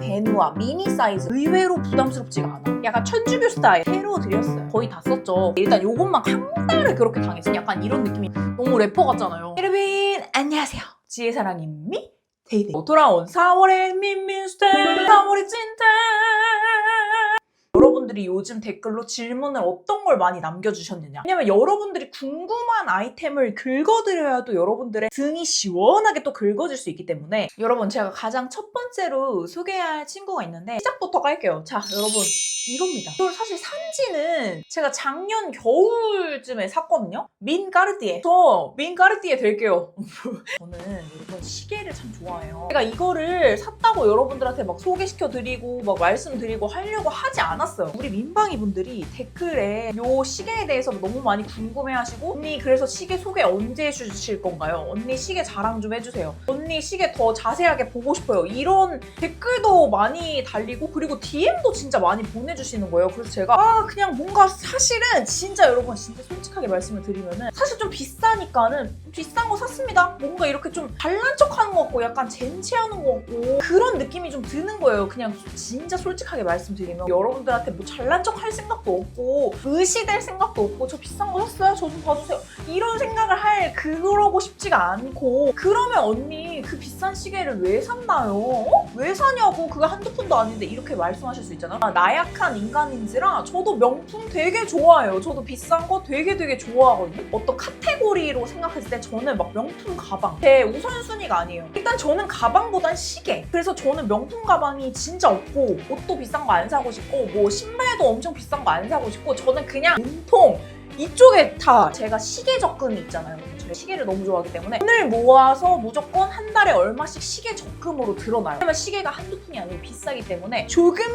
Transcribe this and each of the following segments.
베누아 미니 사이즈 의외로 부담스럽지가 않아. 약간 천주교 스타일 새로 드렸어요. 거의 다 썼죠. 일단 요것만 한 달을 그렇게 당했어. 약간 이런 느낌이 너무 래퍼 같잖아요. 여러분 안녕하세요. 지혜사랑입니? 데이데이 돌아온 4월의 민민스타일 4월의 찐텐. 여러분들이 요즘 댓글로 질문을 어떤 걸 많이 남겨주셨느냐. 왜냐면 여러분들이 궁금한 아이템을 긁어드려야 또 여러분들의 등이 시원하게 또 긁어질 수 있기 때문에 여러분 제가 가장 첫 번째로 소개할 친구가 있는데 시작부터 깔게요. 자 여러분 이겁니다. 이걸 사실 산지는 제가 작년 겨울쯤에 샀거든요. 민 까르띠에. 저 민 까르띠에 될게요. 저는 여러분 시계를 참 좋아해요. 제가 이거를 샀다고 여러분들한테 막 소개시켜드리고 막 말씀드리고 하려고 하지 않았어요. 우리 민방위 분들이 댓글에 요 시계에 대해서 너무 많이 궁금해하시고 언니 그래서 시계 소개 언제 해주실 건가요? 언니 시계 자랑 좀 해주세요. 언니 시계 더 자세하게 보고 싶어요. 이런 댓글도 많이 달리고 그리고 DM도 진짜 많이 보내주시는 거예요. 그래서 제가 그냥 뭔가 사실은 진짜 여러분 진짜 솔직하게 말씀을 드리면은 사실 좀 비싸니까는 비싼 거 샀습니다. 뭔가 이렇게 좀 잘난 척하는 것 같고 약간 젠치하는 것 같고 그런 느낌이 좀 드는 거예요. 그냥 진짜 솔직하게 말씀드리면 여러분들한테 뭐 잘난 척 할 생각도 없고 의시될 생각도 없고 저 비싼 거 샀어요? 저 좀 봐주세요. 이런 생각을 할 그러고 싶지가 않고 그러면 언니 그 비싼 시계를 왜 샀나요? 왜 사냐고 그거 한두 푼도 아닌데 이렇게 말씀하실 수 있잖아요. 나약한 인간인지라 저도 명품 되게 좋아해요. 저도 비싼 거 되게 좋아하거든요. 어떤 카테고리로 생각했을 때 저는 막 명품 가방 제 우선순위가 아니에요. 일단 저는 가방보단 시계. 그래서 저는 명품 가방이 진짜 없고 옷도 비싼 거 안 사고 싶고 뭐 신발도 엄청 비싼 거 안 사고 싶고 저는 그냥 문통 이쪽에 다 제가 시계 적금이 있잖아요. 제가 시계를 너무 좋아하기 때문에 돈을 모아서 무조건 한 달에 얼마씩 시계 적금으로 들어놔요. 왜냐면 시계가 한두 푼이 아니고 비싸기 때문에 조금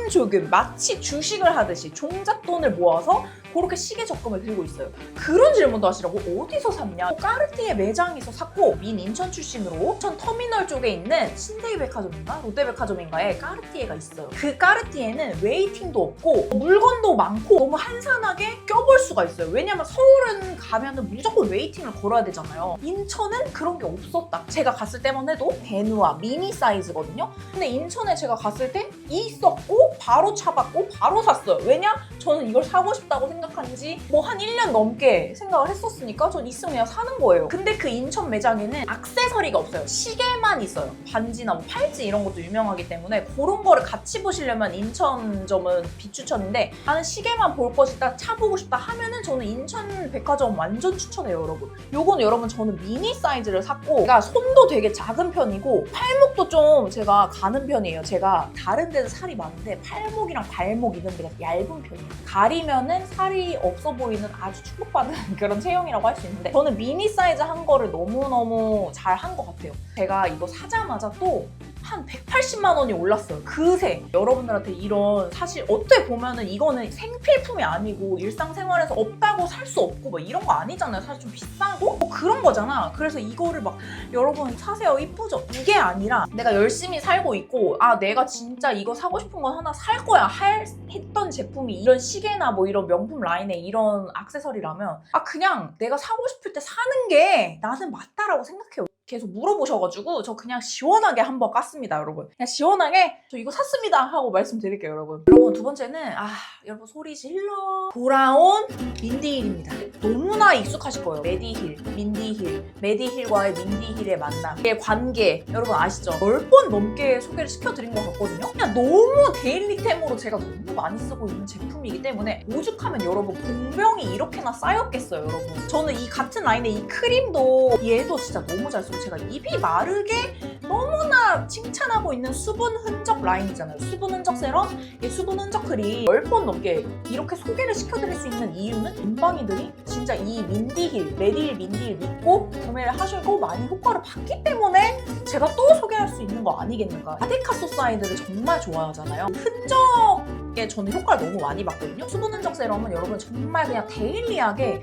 마치 주식을 하듯이 종잣돈을 모아서 그렇게 시계 적금을 들고 있어요. 그런 질문도 하시라고 어디서 샀냐? 까르띠에 매장에서 샀고 민 인천 출신으로 인천 터미널 쪽에 있는 신세계백화점인가 롯데백화점인가에 까르띠에가 있어요. 그 까르띠에는 웨이팅도 없고 물건도 많고 너무 한산하게 껴볼 수가 있어요. 왜냐면 서울은 가면은 무조건 웨이팅을 걸어야 되잖아요. 인천은 그런 게 없었다. 제가 갔을 때만 해도 베누아 미니 사이즈거든요. 근데 인천에 제가 갔을 때 있었고 바로 차봤고 바로 샀어요. 왜냐? 저는 이걸 사고 싶다고 생각한 지 뭐 한 1년 넘게 생각을 했었으니까 전 있으면 그냥 사는 거예요. 근데 그 인천 매장에는 액세서리가 없어요. 시계만 있어요. 반지나 뭐 팔찌 이런 것도 유명하기 때문에 그런 거를 같이 보시려면 인천점은 비추천인데 나는 시계만 볼 것이다 차보고 싶다 하면은 저는 인천 백화점 완전 추천해요 여러분. 요건 여러분 저는 미니 사이즈를 샀고 제가 손도 되게 작은 편이고 팔목도 좀 제가 가는 편이에요. 제가 다른 데는 살이 많은데 팔목이랑 발목 이런 데가 얇은 편이에요. 가리면은 살이 없어 보이는 아주 축복받은 그런 체형이라고 할 수 있는데 저는 미니 사이즈 한 거를 너무너무 잘 한 것 같아요. 제가 이거 사자마자 또 한 180만 원이 올랐어요. 그새 여러분들한테 이런 사실 어떻게 보면은 이거는 생필품이 아니고 일상생활에서 없다고 살 수 없고 뭐 이런 거 아니잖아요. 사실 좀 비싸고 뭐 그런 거잖아. 그래서 이거를 막 여러분 사세요 이쁘죠? 이게 아니라 내가 열심히 살고 있고 내가 진짜 이거 사고 싶은 건 하나 살 거야 했던 제품이 이런 시계나 뭐 이런 명품 라인의 이런 액세서리라면 그냥 내가 사고 싶을 때 사는 게 나는 맞다라고 생각해요. 계속 물어보셔가지고 저 그냥 시원하게 한번 깠습니다 여러분. 그냥 시원하게 저 이거 샀습니다 하고 말씀드릴게요 여러분. 여러분 두 번째는 여러분 소리 질러 돌아온 민디힐입니다. 너무나 익숙하실 거예요. 메디힐, 민디힐, 메디힐과의 민디힐의 만남 의 관계 여러분 아시죠? 10번 넘게 소개를 시켜드린 것 같거든요. 그냥 너무 데일리템으로 제가 너무 많이 쓰고 있는 제품이기 때문에 오죽하면 여러분 본명이 이렇게나 쌓였겠어요 여러분. 저는 이 같은 라인의 이 크림도 얘도 진짜 너무 잘 쓰고 제가 입이 마르게 너무나 칭찬하고 있는 수분 흔적 라인이잖아요. 수분 흔적 세럼, 수분 흔적 크림 10번 넘게 이렇게 소개를 시켜드릴 수 있는 이유는 민방위들이 진짜 이 민디힐, 메디힐 민디힐 믿고 구매를 하시고 많이 효과를 봤기 때문에 제가 또 소개할 수 있는 거 아니겠는가. 아데카소 사이드를 정말 좋아하잖아요. 흔적 게 저는 효과를 너무 많이 봤거든요. 수분 흔적 세럼은 여러분 정말 그냥 데일리하게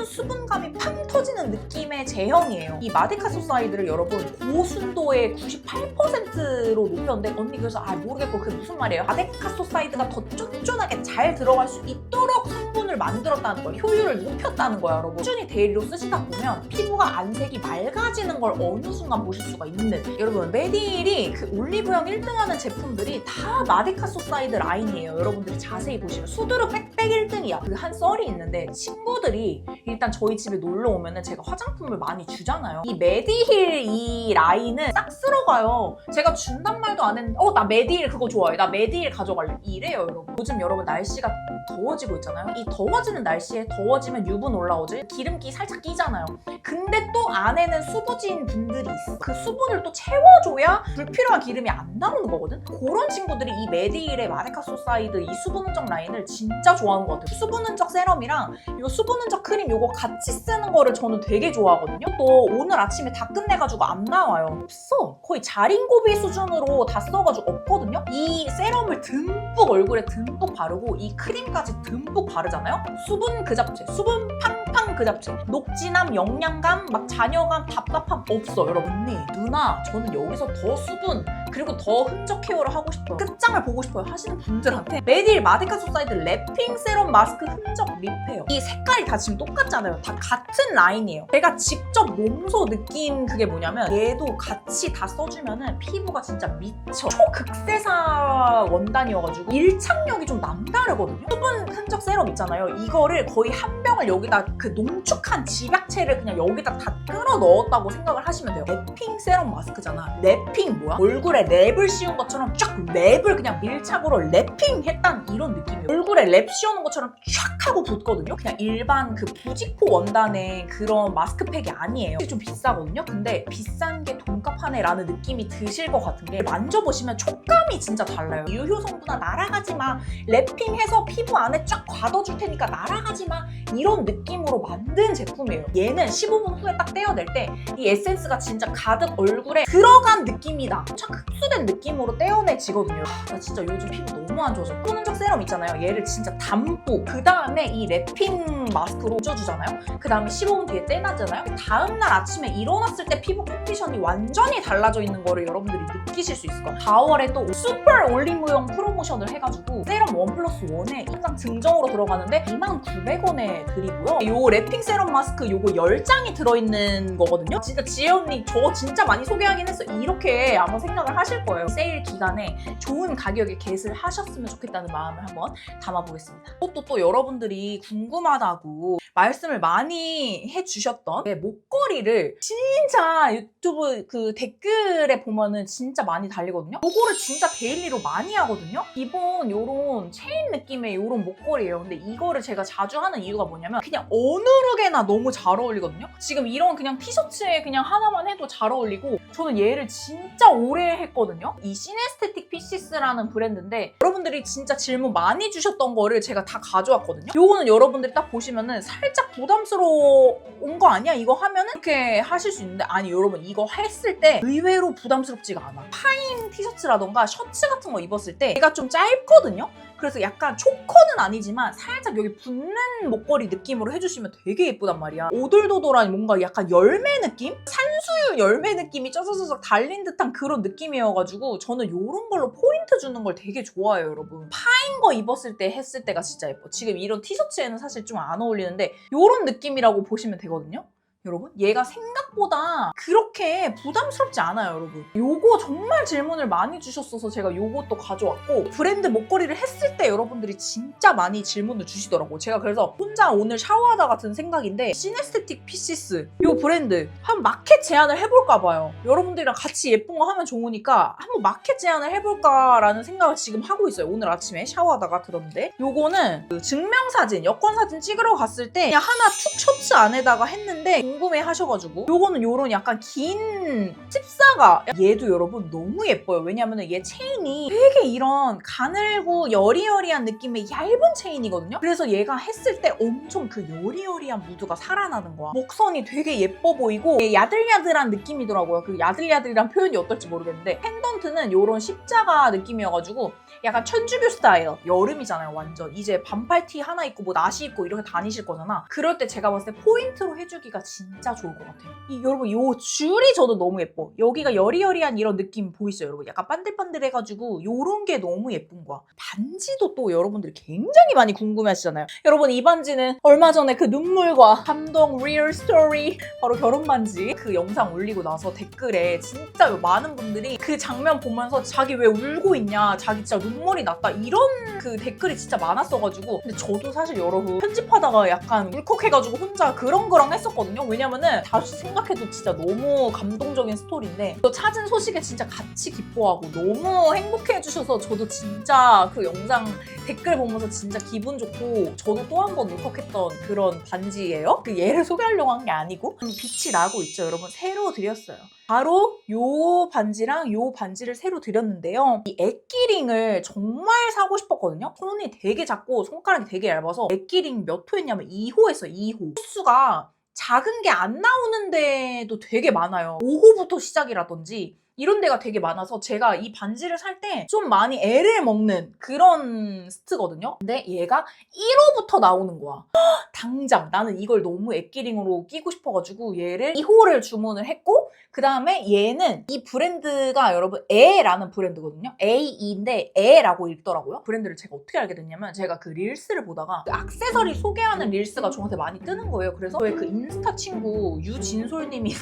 수분감이 팡 터지는 느낌의 제형이에요. 이 마데카 소사이드를 여러분 고순도의 98%로 높였는데 언니 그래서 모르겠고 그게 무슨 말이에요? 마데카 소사이드가 더 쫀쫀하게 잘 들어갈 수 있도록 성분을 만들었다는 거예요. 효율을 높였다는 거야 여러분. 꾸준히 데일리로 쓰시다 보면 피부가 안색이 맑아지는 걸 어느 순간 보실 수가 있는, 여러분 메디힐이 그 올리브영 1등하는 제품들이 다 마데카 소사이드 라인이에요. 여러분들이 자세히 보시면 수두룩 빽빽 1등이야. 그 한 썰이 있는데 친구들이 일단 저희 집에 놀러 오면은 제가 화장품을 많이 주잖아요. 이 메디힐 이 라인은 싹 쓸어가요. 제가 준단 말도 안 했는데 나 메디힐 그거 좋아해. 나 메디힐 가져갈래. 이래요 여러분. 요즘 여러분 날씨가 더워지고 있잖아요. 이 더워지는 날씨에 더워지면 유분 올라오지? 기름기 살짝 끼잖아요. 근데 또 안에는 수부진 분들이 있어. 그 수분을 또 채워줘야 불필요한 기름이 안 나오는 거거든? 그런 친구들이 이 메디힐의 마데카 소사이드 이 수분 흔적 라인을 진짜 좋아하는 것 같아요. 수분 흔적 세럼이랑 이 수분 흔적 크림 요거 같이 쓰는 거를 저는 되게 좋아하거든요. 또 오늘 아침에 다 끝내가지고 안 나와요. 없어. 거의 자린고비 수준으로 다 써가지고 없거든요. 이 세럼을 듬뿍 얼굴에 듬뿍 바르고 이 크림까지 듬뿍 바르잖아요. 수분 그 잡채, 수분 팡팡 그 잡채, 녹진함, 영양감, 막 잔여감, 답답함 없어. 여러분 누나 저는 여기서 더 수분 그리고 더 흔적 케어를 하고 싶어요. 끝장을 보고 싶어요 하시는 분들한테 메디힐 마데카 소사이드 랩핑 세럼 마스크 흔적 립해요. 이 색깔이 다 지금 똑같잖아요. 다 같은 라인이에요. 제가 직접 몸소 느낀 그게 뭐냐면 얘도 같이 다 써주면은 피부가 진짜 미쳐. 초극세사 원단이어가지고 밀착력이 좀 남다르거든요. 수분 흔적 세럼 있잖아요. 이거를 거의 한 병을 여기다 그 농축한 집약체를 그냥 여기다 다 끌어 넣었다고 생각을 하시면 돼요. 랩핑 세럼 마스크잖아. 랩핑 뭐야? 얼굴에 랩을 씌운 것처럼 쫙 랩을 그냥 밀착으로 랩핑 했다는 이런 느낌이에요. 얼굴에 랩 씌우는 것처럼 쫙 하고 붙거든요. 그냥 일반 그 부직포 원단의 그런 마스크팩이 아니에요. 좀 비싸거든요. 근데 비싼 게 돈값 하네 라는 느낌이 드실 것 같은 게 만져보시면 촉감이 진짜 달라요. 유효 성분아 날아가지 마. 랩핑해서 피부 안에 쫙 가둬줄 테니까 날아가지 마. 이런 느낌으로 만든 제품이에요. 얘는 15분 후에 딱 떼어낼 때 이 에센스가 진짜 가득 얼굴에 들어간 느낌이다. 착 흡수된 느낌으로 떼어내지거든요. 나 진짜 요즘 피부 너무 안 좋아서 수분 흔적 세럼 있잖아요. 얘를 진짜 담고 그 다음에 이 랩핑 마스크로 묻혀주잖아요. 그 다음에 15분 뒤에 떼놔잖아요. 다음날 아침에 일어났을 때 피부 컨디션이 완전히 달라져 있는 거를 여러분들이 느끼실 수 있을 거예요. 4월에 또 슈퍼 올리브영 프로모션을 해가지고 세럼 1+1에 항상 증정으로 들어가는데 29,900원에 드리고요. 요 랩핑 세럼 마스크 요거 10장이 들어있는 거거든요. 진짜 지혜 언니 저 진짜 많이 소개하긴 했어. 이렇게 아마 생각을 하실 거예요. 세일 기간에 좋은 가격에 겟을 하셨으면 좋겠다는 마음을 한번 담아보겠습니다. 또 여러분들이 궁금하다고 말씀을 많이 해주셨던 목걸이를 진짜 유튜브 그 댓글에 보면은 진짜 많이 달리거든요. 요거를 진짜 데일리로 많이 하거든요. 기본 요런 체인 느낌의 요런 목걸이에요. 근데 이거를 제가 자주 하는 이유가 뭐냐면 그냥 어느 룩에나 너무 잘 어울리거든요. 지금 이런 그냥 티셔츠에 그냥 하나만 해도 잘 어울리고 저는 얘를 진짜 오래 했거든요. 이 시네스테틱 피시스라는 브랜드인데 여러분들이 진짜 질문 많이 주셨던 거를 제가 다 가져왔거든요. 요거는 여러분들이 딱 보시면은 살짝 부담스러운 거 아니야? 이거 하면은 이렇게 하실 수 있는데 아니 여러분 이거 했을 때 의외로 부담스럽지가 않아. 파인 티셔츠라던가 셔츠 같은 거 입었을 때 얘가 좀 짧거든요. 그래서 약간 초커는 아니지만 살짝 여기 붙는 목걸이 느낌으로 해주시면 되게 예쁘단 말이야. 오돌도돌한 뭔가 약간 열매 느낌? 산수유 열매 느낌이 쩌저저적 달린 듯한 그런 느낌이어가지고 저는 이런 걸로 포인트 주는 걸 되게 좋아해요 여러분. 파인 거 입었을 때 했을 때가 진짜 예뻐. 지금 이런 티셔츠에는 사실 좀 안 어울리는데 이런 느낌이라고 보시면 되거든요. 여러분 얘가 생각보다 그렇게 부담스럽지 않아요 여러분. 요거 정말 질문을 많이 주셨어서 제가 요것도 가져왔고 브랜드 목걸이를 했을 때 여러분들이 진짜 많이 질문을 주시더라고요. 제가 그래서 혼자 오늘 샤워하다가 든 생각인데 시네스테틱 피시스 요 브랜드 한번 마켓 제안을 해볼까 봐요. 여러분들이랑 같이 예쁜 거 하면 좋으니까 한번 마켓 제안을 해볼까라는 생각을 지금 하고 있어요. 오늘 아침에 샤워하다가 들었는데 요거는 그 증명사진 여권사진 찍으러 갔을 때 그냥 하나 툭 셔츠 안에다가 했는데 궁금해 하셔가지고 요거는 요런 약간 긴 찝사가 얘도 여러분 너무 예뻐요. 왜냐면은 얘 체인이 되게 이런 가늘고 여리여리한 느낌의 얇은 체인이거든요. 그래서 얘가 했을 때 엄청 그 여리여리한 무드가 살아나는 거야. 목선이 되게 예뻐 보이고 야들야들한 느낌이더라고요. 그 야들야들이란 표현이 어떨지 모르겠는데 펜던트는 요런 십자가 느낌이어가지고 약간 천주교 스타일. 여름이잖아요 완전. 이제 반팔티 하나 입고 뭐 나시 입고 이렇게 다니실 거잖아. 그럴 때 제가 봤을 때 포인트로 해주기가 진짜 좋을 것 같아요. 여러분 요 줄이 저도 너무 예뻐. 여기가 여리여리한 이런 느낌 보이시죠 여러분? 약간 반들반들해가지고 요런 게 너무 예쁜 거야. 반지도 또 여러분들이 굉장히 많이 궁금해하시잖아요. 여러분 이 반지는 얼마 전에 그 눈물과 감동 리얼 스토리 바로 결혼 반지 그 영상 올리고 나서 댓글에 진짜 많은 분들이 그 장면 보면서 자기 왜 울고 있냐, 자기 진짜 눈물이 났다 이런 그 댓글이 진짜 많았어가지고. 근데 저도 사실 여러분 편집하다가 약간 울컥해가지고 혼자 그렁그렁 했었거든요. 왜냐면은 다시 생각해도 진짜 너무 감동적인 스토리인데 또 찾은 소식에 진짜 같이 기뻐하고 너무 행복해 해주셔서 저도 진짜 그 영상 댓글 보면서 진짜 기분 좋고 저도 또 한 번 울컥했던 그런 반지예요. 그 얘를 소개하려고 한 게 아니고 빛이 나고 있죠 여러분. 새로 드렸어요. 바로 요 반지랑 요 반지를 새로 드렸는데요. 이 액기링을 정말 사고 싶었거든요. 손이 되게 작고 손가락이 되게 얇아서 액기링 몇 호였냐면 2호 했어요. 2호. 호수가 작은 게 안 나오는데도 되게 많아요. 5호부터 시작이라든지 이런 데가 되게 많아서 제가 이 반지를 살 때 좀 많이 애를 먹는 그런 스트거든요. 근데 얘가 1호부터 나오는 거야. 당장 나는 이걸 너무 액기링으로 끼고 싶어가지고 얘를 2호를 주문을 했고 그 다음에 얘는 이 브랜드가 여러분 에라는 브랜드거든요. AE인데 에라고 읽더라고요. 브랜드를 제가 어떻게 알게 됐냐면 제가 그 릴스를 보다가 그 액세서리 소개하는 릴스가 저한테 많이 뜨는 거예요. 그래서 저의 그 인스타 친구 유진솔님이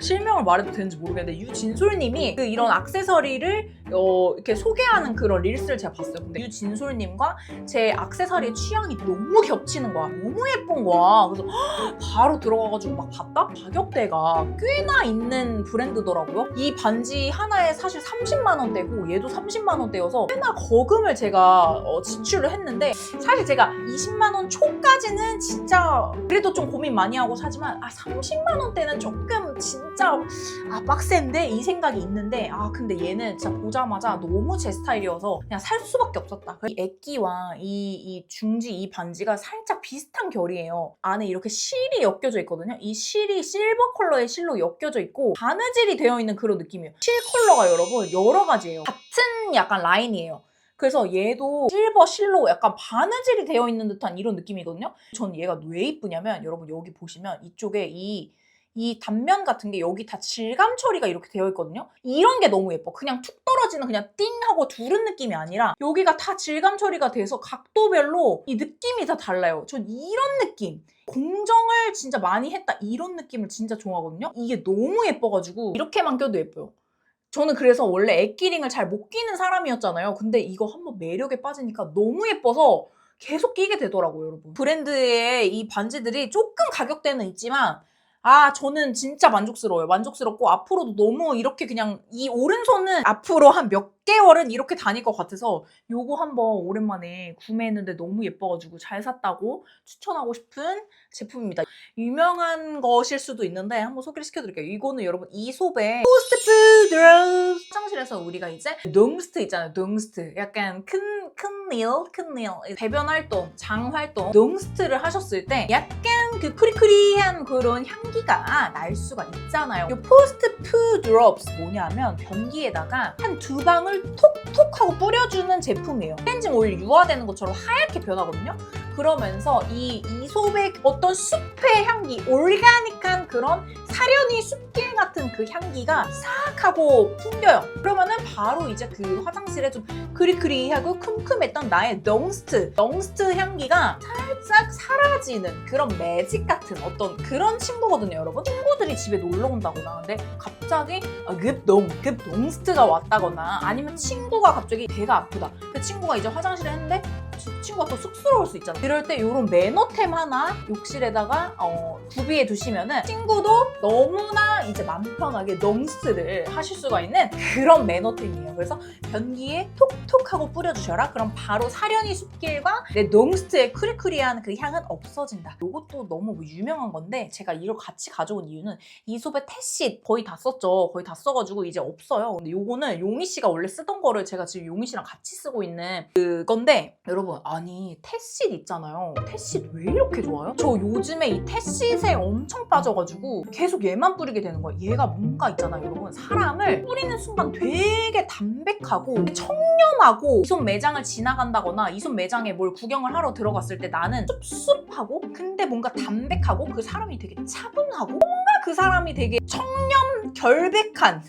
실명을 말해도 되는지 모르겠는데 유진솔님이 그 이런 액세서리를 이렇게 소개하는 그런 릴스를 제가 봤어요. 근데 유진솔님과 제 액세서리의 취향이 너무 겹치는 거야. 너무 예쁜 거야. 그래서 바로 들어가가지고 막 봤다? 가격대가 꽤나 있는 브랜드더라고요. 이 반지 하나에 사실 30만 원대고 얘도 30만 원대여서 꽤나 거금을 제가 지출을 했는데 사실 제가 20만 원 초까지는 진짜 그래도 좀 고민 많이 하고 사지만 30만 원대는 조금 진짜 빡센데 이 생각이 있는데 근데 얘는 진짜 보자마자 너무 제 스타일이어서 그냥 살 수밖에 없었다. 이 액기와 이 중지 이 반지가 살짝 비슷한 결이에요. 안에 이렇게 실이 엮여져 있거든요. 이 실이 실버 컬러의 실로 엮여져 있고 바느질이 되어 있는 그런 느낌이에요. 실 컬러가 여러분 여러 가지예요. 같은 약간 라인이에요. 그래서 얘도 실버 실로 약간 바느질이 되어 있는 듯한 이런 느낌이거든요. 전 얘가 왜 이쁘냐면 여러분 여기 보시면 이쪽에 이 단면 같은 게 여기 다 질감 처리가 이렇게 되어 있거든요. 이런 게 너무 예뻐. 그냥 툭 떨어지는 그냥 띵 하고 두른 느낌이 아니라 여기가 다 질감 처리가 돼서 각도별로 이 느낌이 다 달라요. 전 이런 느낌. 공정을 진짜 많이 했다. 이런 느낌을 진짜 좋아하거든요. 이게 너무 예뻐가지고 이렇게만 껴도 예뻐요. 저는 그래서 원래 액기링을 잘 못 끼는 사람이었잖아요. 근데 이거 한번 매력에 빠지니까 너무 예뻐서 계속 끼게 되더라고요, 여러분. 브랜드의 이 반지들이 조금 가격대는 있지만 저는 진짜 만족스러워요. 만족스럽고 앞으로도 너무 이렇게 그냥 이 오른손은 앞으로 한 몇 개월은 이렇게 다닐 것 같아서 요거 한번 오랜만에 구매했는데 너무 예뻐가지고 잘 샀다고 추천하고 싶은 제품입니다. 유명한 것일 수도 있는데 한번 소개를 시켜드릴게요. 이거는 여러분 이솝의 포스트 푸드롭 화장실에서 우리가 이제 농스트 있잖아요. 농스트 약간 큰 배변 활동, 장 활동 농스트를 하셨을 때 약간 그 크리크리한 그런 향기가 날 수가 있잖아요. 이 포스트 푸드롭 뭐냐면 변기에다가 한 2방울 톡톡 하고 뿌려주는 제품이에요. 클렌징 오일 유화되는 것처럼 하얗게 변하거든요. 그러면서 이 이솝의 어떤 숲의 향기, 올가닉한 그런 사려니 숲길 같은 그 향기가 싹 하고 풍겨요. 그러면은 바로 이제 그 화장실에 좀 그리그리하고 쿰쿰했던 나의 농스트 향기가 살짝 사라지는 그런 매직 같은 어떤 그런 친구거든요, 여러분. 친구들이 집에 놀러 온다거나 근데 갑자기 급농스트가 왔다거나 아니면 친구가 갑자기 배가 아프다. 그 친구가 이제 화장실에 했는데 친구가 또 쑥스러울 수 있잖아. 이럴 때 이런 매너템 하나 욕실에다가 구비해 두시면은 친구도 너무나 이제 맘 편하게 농스를 하실 수가 있는 그런 매너템이에요. 그래서 변기에 톡톡 하고 뿌려주셔라. 그럼 바로 사려니 숲길과 내 농스트의 크리크리한 그 향은 없어진다. 이것도 너무 유명한 건데 제가 이걸 같이 가져온 이유는 이솝의 테쉿 거의 다 썼죠. 거의 다 써가지고 이제 없어요. 근데 요거는 용희 씨가 원래 쓰던 거를 제가 지금 용희 씨랑 같이 쓰고 있는 그건데 여러분 아니 테쉿 있잖아요. 테쉿 왜 이렇게 좋아요? 저 요즘에 이 테쉿에 엄청 빠져가지고 계속 얘만 뿌리게 되는 거예요. 얘가 뭔가 있잖아요. 여러분 사람을 뿌리는 순간 되게 담백하고 청렴하고 이솝 매장을 지나간다거나 이솝 매장에 뭘 구경을 하러 들어갔을 때 나는 숲숲하고 근데 뭔가 담백하고 그 사람이 되게 차분하고 뭔가 그 사람이 되게 청렴 결백한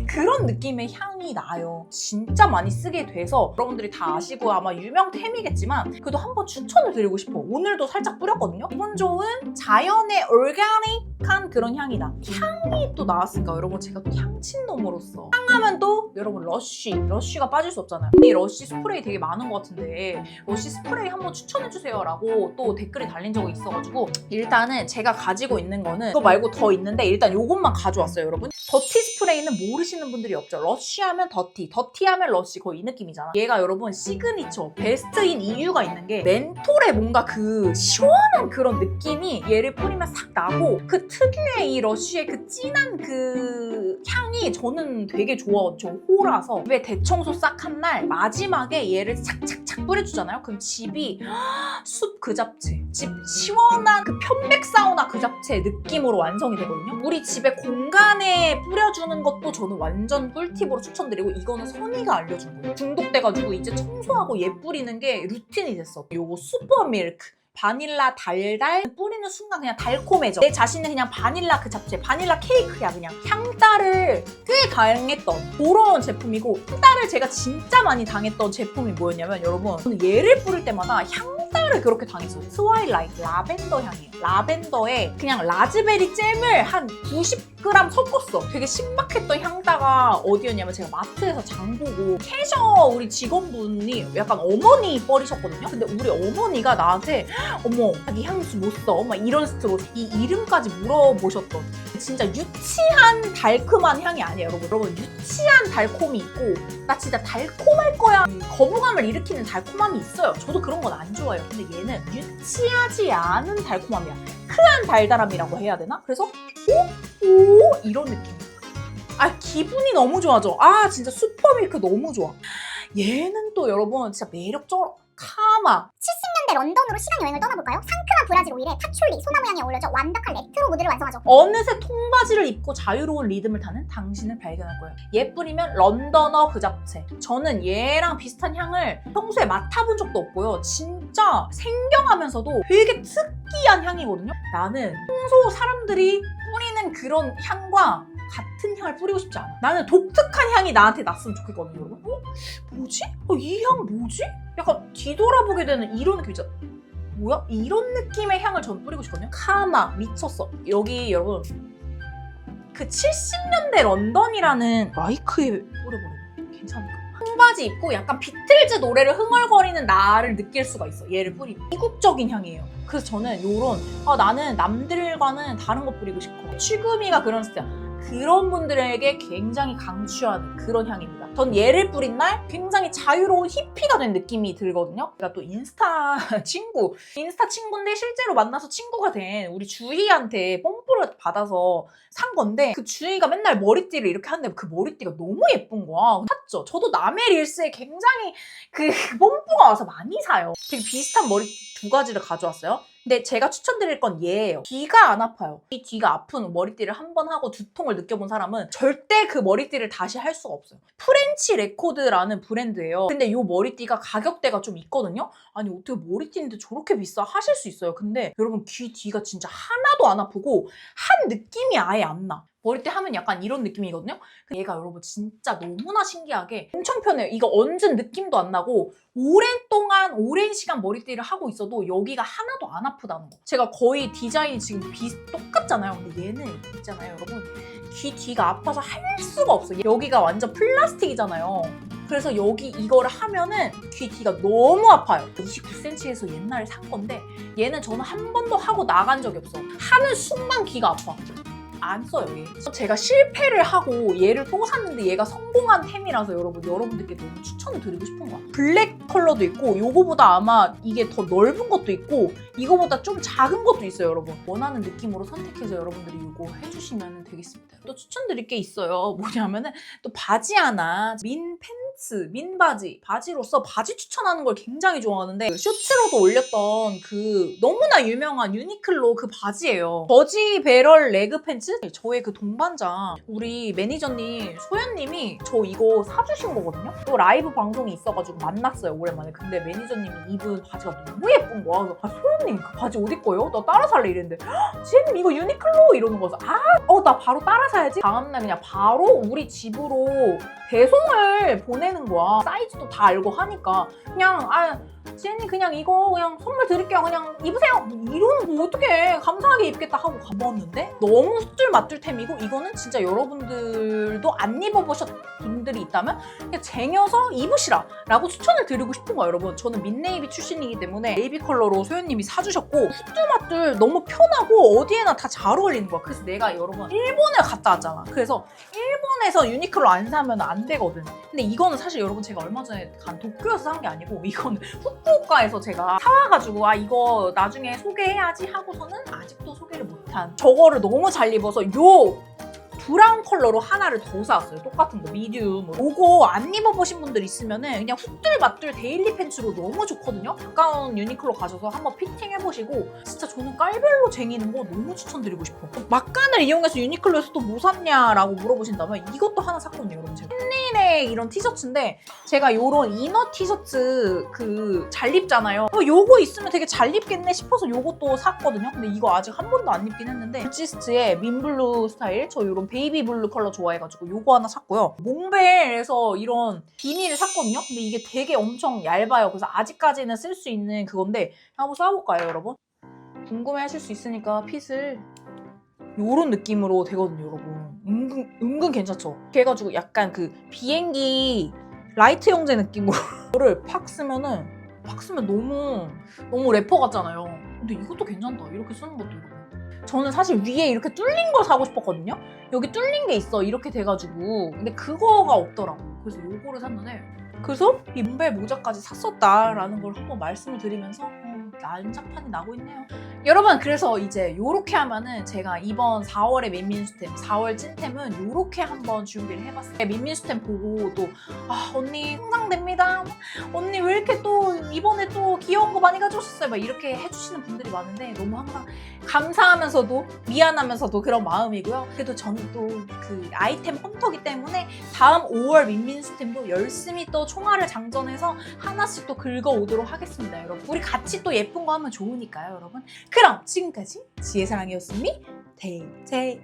그런 느낌의 향이 나요. 진짜 많이 쓰게 돼서 여러분들이 다 아시고 아마 유명템이겠지만 그래도 한번 추천을 드리고 싶어. 오늘도 살짝 뿌렸거든요. 기분 좋은 자연의 올가닉한 그런 향이다. 향이 또 나왔으니까 여러분 제가 또 향친놈으로서 향하면 또 여러분 러쉬가 빠질 수 없잖아요. 근데 이 러쉬 스프레이 되게 많은 것 같은데 러쉬 스프레이 한번 추천해주세요 라고 또 댓글이 달린 적이 있어가지고 일단은 제가 가지고 있는 거는 그거 말고 더 있는데 일단 요것만 가져왔어요 여러분. 더티 스프레이는 모르시는 분들이 없죠. 러쉬하면 더티하면 러쉬 거의 이 느낌이잖아. 얘가 여러분 시그니처 베스트인 이유가 있는 게 멘톨에 뭔가 그 시원한 그런 느낌이 얘를 뿌리면 싹 나고 그 특유의 이 러쉬의 그 진한 그 향이 저는 되게 좋아하죠. 호라서 집에 대청소 싹 한 날 마지막에 얘를 착착착 뿌려주잖아요. 그럼 집이 숲 그 잡채 집 시원한 그 편백 사우나 그 잡채 느낌으로 완성이 되거든요. 우리 집에 공간에 뿌려주는 것도 저는 완전 꿀팁으로 추천드리고 이거는 선이가 알려준 거예요. 중독돼가지고 이제 청소하고 얘 뿌리는 게 루틴이 됐어. 요거 슈퍼밀크 바닐라 달달 뿌리는 순간 그냥 달콤해져. 내 자신은 그냥 바닐라 그 잡채 바닐라 케이크야. 그냥 향따를 꽤 당했던 그런 제품이고 향따를 제가 진짜 많이 당했던 제품이 뭐였냐면 여러분 저는 얘를 뿌릴 때마다 향따를 그렇게 당했어요. 스와일라이트 라벤더 향이에요. 라벤더에 그냥 라즈베리 잼을 한 90g 섞었어. 되게 신박했던 향따가 어디였냐면 제가 마트에서 장 보고 캐셔 우리 직원분이 약간 어머니 뻘이셨거든요. 근데 우리 어머니가 나한테 어머 자기 향수 못 써? 막 이런 스트로 이 이름까지 물어보셨던 진짜 유치한 달콤한 향이 아니에요 여러분. 유치한 달콤이 있고 나 진짜 달콤할 거야 거부감을 일으키는 달콤함이 있어요. 저도 그런 건 안 좋아해요. 근데 얘는 유치하지 않은 달콤함이야. 크한 달달함이라고 해야 되나? 그래서 오 이런 느낌이야. 아 기분이 너무 좋아져. 아 진짜 슈퍼밀크 너무 좋아. 얘는 또 여러분 진짜 매력적으로 카마 70년대 런던으로 시간 여행을 떠나볼까요? 상큼한 브라질 오일에 파촐리, 소나무 향이 어울려져 완벽한 레트로 무드를 완성하죠. 어느새 통바지를 입고 자유로운 리듬을 타는 당신을 발견할 거예요. 얘 뿌리면 런던어 그 잡채. 저는 얘랑 비슷한 향을 평소에 맡아본 적도 없고요. 진짜 생경하면서도 되게 특이한 향이거든요. 나는 평소 사람들이 뿌리는 그런 향과 같은 향을 뿌리고 싶지 않아. 나는 독특한 향이 나한테 났으면 좋겠거든요, 여러분. 뭐지? 이 향 뭐지? 약간 뒤돌아보게 되는 이런 느낌 있잖아. 뭐야? 이런 느낌의 향을 전 뿌리고 싶거든요. 카마 미쳤어. 여기 여러분 그 70년대 런던이라는 마이크에 뿌려버려. 괜찮을까? 청바지 입고 약간 비틀즈 노래를 흥얼거리는 나를 느낄 수가 있어. 얘를 뿌리면 이국적인 향이에요. 그래서 저는 요런 나는 남들과는 다른 거 뿌리고 싶고 취금이가 그런 스타일. 그런 분들에게 굉장히 강추하는 그런 향입니다. 전 얘를 뿌린 날 굉장히 자유로운 히피가 된 느낌이 들거든요. 제가 또 인스타 친구인데 실제로 만나서 친구가 된 우리 주희한테 뽐뿌를 받아서 산 건데 그 주희가 맨날 머리띠를 이렇게 하는데 그 머리띠가 너무 예쁜 거야. 샀죠. 저도 남의 릴스에 굉장히 그 뽐뿌가 와서 많이 사요. 되게 비슷한 머리띠 2가지를 가져왔어요. 근데 제가 추천드릴 건 얘예요. 뒤가 안 아파요. 이 뒤가 아픈 머리띠를 한 번 하고 두통을 느껴본 사람은 절대 그 머리띠를 다시 할 수가 없어요. 프렌치 레코드라는 브랜드예요. 근데 이 머리띠가 가격대가 좀 있거든요. 아니 어떻게 머리띠인데 저렇게 비싸 하실 수 있어요. 근데 여러분 귀 뒤가 진짜 하나도 안 아프고 한 느낌이 아예 안 나. 머리띠 하면 약간 이런 느낌이거든요. 얘가 여러분 진짜 너무나 신기하게 엄청 편해요. 이거 얹은 느낌도 안 나고 오랜 시간 머리띠를 하고 있어도 여기가 하나도 안 아프다는 거. 제가 거의 디자인이 지금 똑같잖아요. 근데 얘는 있잖아요 여러분. 귀 뒤가 아파서 할 수가 없어. 여기가 완전 플라스틱이잖아요. 그래서 여기 이거를 하면은 귀 뒤가 너무 아파요. 29cm에서 옛날에 산 건데 얘는 저는 한 번도 하고 나간 적이 없어. 하는 순간 귀가 아파. 안 써요, 얘. 제가 실패를 하고 얘를 또 샀는데 얘가 성공한 템이라서 여러분들께 너무 추천을 드리고 싶은 거야. 블랙 컬러도 있고 요거보다 아마 이게 더 넓은 것도 있고 이거보다 좀 작은 것도 있어요, 여러분. 원하는 느낌으로 선택해서 여러분들이 이거 해주시면 되겠습니다. 또 추천드릴 게 있어요. 뭐냐면은 또 바지 하나, 민 팬츠, 민 바지로서 바지 추천하는 걸 굉장히 좋아하는데 쇼츠로도 올렸던 그 너무나 유명한 유니클로 그 바지예요. 버지 배럴 레그 팬츠? 저의 그 동반자 우리 매니저님 소연님이 저 이거 사주신 거거든요. 또 라이브 방송이 있어가지고 만났어요, 오랜만에. 근데 매니저님이 입은 바지가 너무 예쁜 거야. 그래서 소연님 그 바지 어디 거예요? 나 따라 살래 이랬는데 지혜님 이거 유니클로 이러는 거여서 나 바로 따라 사야지. 다음날 그냥 바로 우리 집으로 배송을 보내는 거야. 사이즈도 다 알고 하니까 그냥 지혜님 그냥 이거 그냥 선물 드릴게요. 그냥 입으세요. 이러는 거 어떡해. 감사하게 입겠다 하고 가봤는데 너무 숫줄맞줄템이고 이거는 진짜 여러분들도 안 입어보셨 분들이 있다면 그냥 쟁여서 입으시라 라고 추천을 드리고 싶은 거예요, 여러분. 저는 민네이비 출신이기 때문에 네이비 컬러로 소연님이 사주셨고 숫줄맞줄 너무 편하고 어디에나 다 잘 어울리는 거야. 그래서 내가 여러분 일본을 갔다 왔잖아. 그래서 일본에서 유니클로 안 사면 안 되거든. 근데 이거는 사실 여러분 제가 얼마 전에 간 도쿄에서 산 게 아니고 이거는 후쿠오카에서 제가 사와가지고 이거 나중에 소개해야지 하고서는 아직도 소개를 못한 저거를 너무 잘 입어서 브라운 컬러로 하나를 더 사왔어요. 똑같은 거 미디움. 이거 안 입어보신 분들 있으면은 그냥 훅들맞들 데일리 팬츠로 너무 좋거든요. 가까운 유니클로 가셔서 한번 피팅해보시고 진짜 저는 깔별로 쟁이는 거 너무 추천드리고 싶어. 막간을 이용해서 유니클로에서 또 뭐 샀냐라고 물어보신다면 이것도 하나 샀거든요, 여러분. 제가 린넨의 이런 티셔츠인데 제가 요런 이너 티셔츠 잘 입잖아요. 요거 있으면 되게 잘 입겠네 싶어서 요것도 샀거든요. 근데 이거 아직 한 번도 안 입긴 했는데 구찌스트의 민블루 스타일 저 요런 베이비 블루 컬러 좋아해가지고 요거 하나 샀고요. 몽벨에서 이런 비닐을 샀거든요. 근데 이게 되게 엄청 얇아요. 그래서 아직까지는 쓸 수 있는 그건데 한번 써볼까요, 여러분? 궁금해하실 수 있으니까 핏을 요런 느낌으로 되거든요, 여러분. 은근 괜찮죠? 이렇게 해가지고 약간 그 비행기 라이트 형제 느낌으로 이거를 팍 쓰면 너무 래퍼 같잖아요. 근데 이것도 괜찮다. 이렇게 쓰는 것도 이거. 저는 사실 위에 이렇게 뚫린 걸 사고 싶었거든요. 여기 뚫린 게 있어, 이렇게 돼가지고. 근데 그거가 없더라고. 그래서 요거를 샀는데 그래서 이 몽벨 모자까지 샀었다라는 걸 한번 말씀을 드리면서 난장판이 나고 있네요. 여러분, 그래서 이제 요렇게 하면은 제가 이번 4월의 민민수템, 4월 찐템은 요렇게 한번 준비를 해봤어요. 민민수템 보고 또 언니 상상됩니다. 언니 왜 이렇게 또 이번에 또 귀여운 거 많이 가져오셨어요? 막 이렇게 해주시는 분들이 많은데 너무 항상 감사하면서도 미안하면서도 그런 마음이고요. 그래도 저는 또 그 아이템 헌터기 때문에 다음 5월 민민수템도 열심히 또 총알을 장전해서 하나씩 또 긁어오도록 하겠습니다, 여러분. 우리 같이 또 예쁜 거 하면 좋으니까요, 여러분. 그럼 지금까지 지혜사랑이었습니다. 데이데이